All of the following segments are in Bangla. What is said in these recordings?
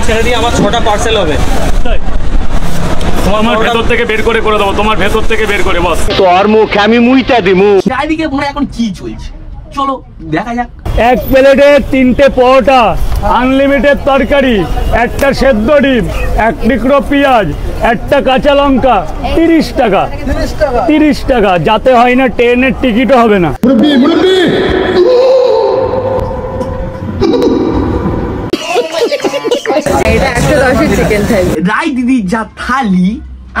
ছেড়ে দিয়ে আমার 6টা পার্সেল হবে। তোমার ভেতর থেকে বের করে দেবো, তোমার ভেতর থেকে বের করে বস। তোর মুখে আমি মুইটা দিমু। চারিদিকে মনে এখন কি চলছে, চলো দেখা যাক। এক প্লেটে 3টে পরোটা, আনলিমিটেড তরকারি, একটা সেদ্ধ ডিম, 1 টুকরো পেঁয়াজ, একটা কাঁচা লঙ্কা, 30 টাকা। 30 টাকা, যাতে হয় না ট্রেনের টিকিটও হবে না। রাই দিদি যা থালি,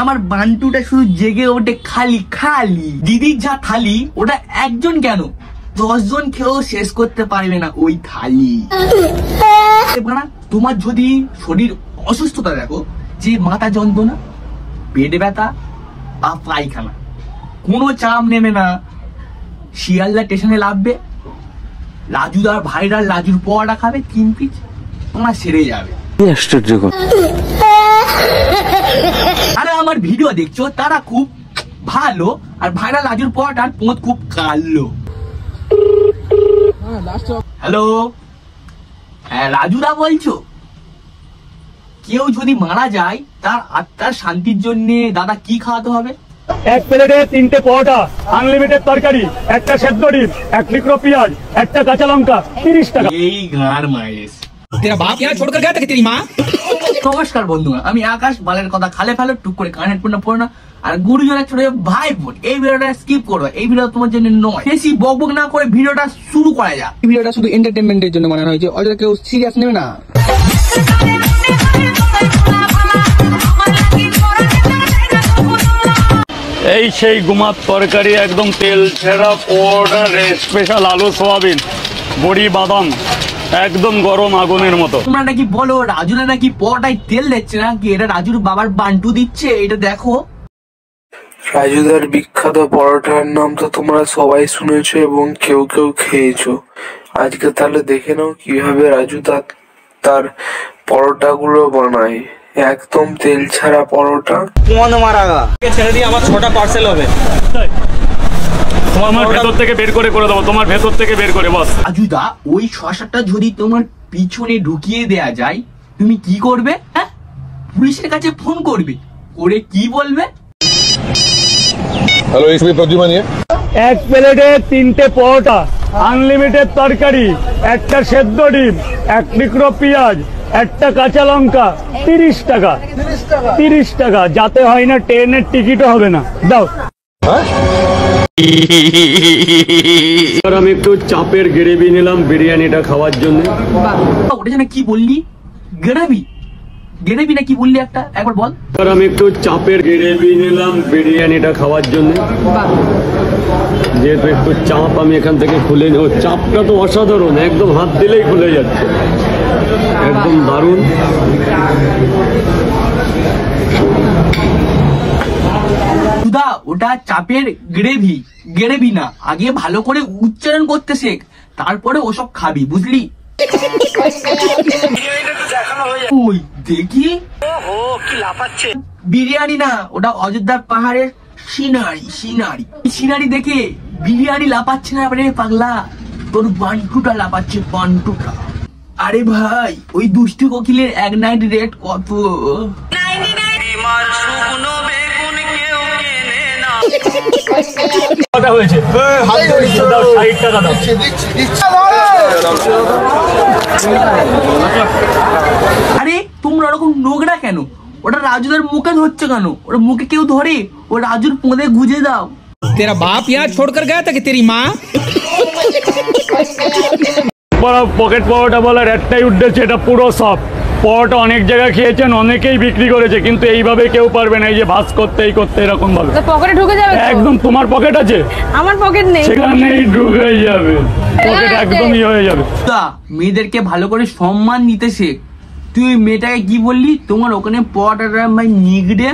আমার বান্টুটা শুধু জেগে ওঠে খালি খালি। দিদির যা থালি ওটা একজন কেন 10 জন খেয়েও শেষ করতে পারবে না ওই থালি। তোমার যদি শরীর অসুস্থতা দেখো, যে মাথা যন্ত্রণা, পেট ব্যথা বা পায়খানা, কোনো চাপ নেবে না, শিয়ালদা স্টেশনে লাভবে, রাজুদার ভাইরা লাজুর পোয়াটা খাবে 3 পিস, তোমার সেরে যাবে। আরে আমার ভিডিও দেখছো তারা খুব ভালো, আর ভাইরা লাজুর পোয়াটার পোঁত খুব কালো। হ্যালো, হ্যাঁ রাজুদা বলছো? কেউ যদি মারা যায় তার আত্মার শান্তির জন্য দাদা কি খাওয়াতে হবে? এক প্লেটে 3টে পরোটা, আনলিমিটেড তরকারি, একটা সেদ্ধ ডিম, 1 টুকরো পেঁয়াজ, একটা কাঁচা লঙ্কা, 30 টাকা। এই গার মায়েস तेरा बाप यहाँ छोड़कर गया था कि तेरी माँ? নমস্কার বন্ধুরা, আমি আকাশ। বালের কথা খালে ফেলো, টুক করে কানে হেডফোনটা পড়ো না। আর গুরুজনের ছোট ভাই বোন, এই ভিডিওটা স্কিপ করো, এই ভিডিও তোমার জন্য নয়। বেশি বকবক না করে ভিডিওটা শুরু করা যাক। ভিডিওটা শুধু এন্টারটেনমেন্টের জন্য বানানো হয়েছে, অযথা কেউ সিরিয়াস নেবে না। এই সেই গুমার তরকারি, একদম তেল ছেড়া পরোটা, স্পেশাল আলু সোয়াবিন, বড়ি বাদাম, একদম গরম আগুনের মতো। তোমরা নাকি বলো রাজুরা নাকি পরোটায় তেল দিচ্ছে না, কি এটা রাজুর বাবার বান্টু দিচ্ছে? এটা দেখো, রাজুদার বিখ্যাত পরোটার নাম তো তোমরা সবাই শুনেছো এবং কেউ কেউ খেয়েছো। আজকে তাহলে দেখে নাও কিভাবে রাজুদা তার পরোটাগুলো বানায়। একদম তেল ছাড়া পরোটা। ছেড়ে দিয়ে আমার 6টা পার্সেল হবে। তোমার ভেতর থেকে বের করে দেবো, তোমার ভেতর থেকে বের করে বস। রাজুদা ওই শসাটা যদি তোমার পিছনে ঢুকিয়ে দেয়া যায়, তুমি কি করবে? হ্যাঁ, পুলিশের কাছে ফোন করবে, করে কি বলবে? हेलो, इसमें प्रद्युमन है। এক প্লেটে 3টে পরোটা, আনলিমিটেড তরকারি, একটা সেদ্ধ ডিম, 1 টুকরো পেঁয়াজ, একটা কাঁচা লঙ্কা, 30 টাকা। 30 টাকা, যাতে হয় না ট্রেনের টিকিটও হবে না। দাও। আমি একটু চাপের গ্রেভি নিলাম বিরিয়ানিটা খাওয়ার জন্য। ওটা যেন কি বললি? গ্রেভি? গ্রেভি না কি বললি একটা, একবার বল। আমি একটু চাপের গ্রেভি নিলাম বিরিয়ানিটা খাওয়ার জন্য, যেহেতু একটু চাপ আমি এখান থেকে খুলে নেব। চাপটা তো অসাধারণ, একদম হাত দিলেই খুলে যাচ্ছে, একদম দারুণ। সুধা, ওটা চাপের গ্রেভি, গ্রেভি না। আগে ভালো করে উচ্চারণ করতে শেখ, তারপরে ওসব খাবি, বুঝলি? ওই দেখি, বিরিয়ানি না, ওটা অযোধ্যার পাহাড়ের সিনারি। সিনারি সিনারি দেখে বিরিয়ানি লাপাচ্ছে না রে পাগলা, তোর বান্টুটা লাপাচ্ছে, বান্টুটা। আরে ভাই, ওই দুষ্টু কোকিলের 1 নাইট রেট কত? হয়েছে আরে তোমরা ওরকম নোংরা কেন? ওটা রাজুদার মুখে ধরছে কেন? ওটা মুখে কেউ ধরে? ও রাজুর পোঁদে গুজে দাও। तेरा बाप यहाँ छोड़कर गया था कि तेरी माँ? পকেট পরোটা বলার একটাই উদ্দেশ্য, এটা পুরো সব পরোটা অনেক জায়গায় খেয়েছেন, অনেকেই বিক্রি করেছে, কিন্তু এইভাবে কেউ পারবে না, এই যে ভাঁজ করতে এই করতে এরকম ভাবে। পকেটে ঢুকে যাবে? একদম। তোমার পকেট আছে? আমার পকেট নেই, সেখানেই ঢুকে যাবে, পকেট একদমই হয়ে যাবে। মেয়েদেরকে ভালো করে সম্মান দিতে শেখ। তুই মেয়েটাকে কি বললি? তোমার ওখানে পরোটাটা ভাই নিগড়ে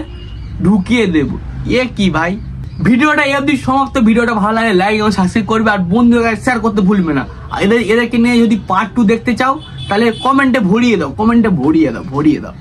ঢুকিয়ে দেবো। এ কি ভাই? ভিডিওটা এই অবধি সমাপ্ত। ভিডিওটা ভালো লাগে লাইক এবং সাবস্ক্রাইব করবে, আর বন্ধুদের শেয়ার করতে ভুলবে না। এদেরকে নিয়ে যদি পার্ট 2 দেখতে চাও তাহলে কমেন্টে ভরিয়ে দাও, কমেন্টে ভরিয়ে দাও।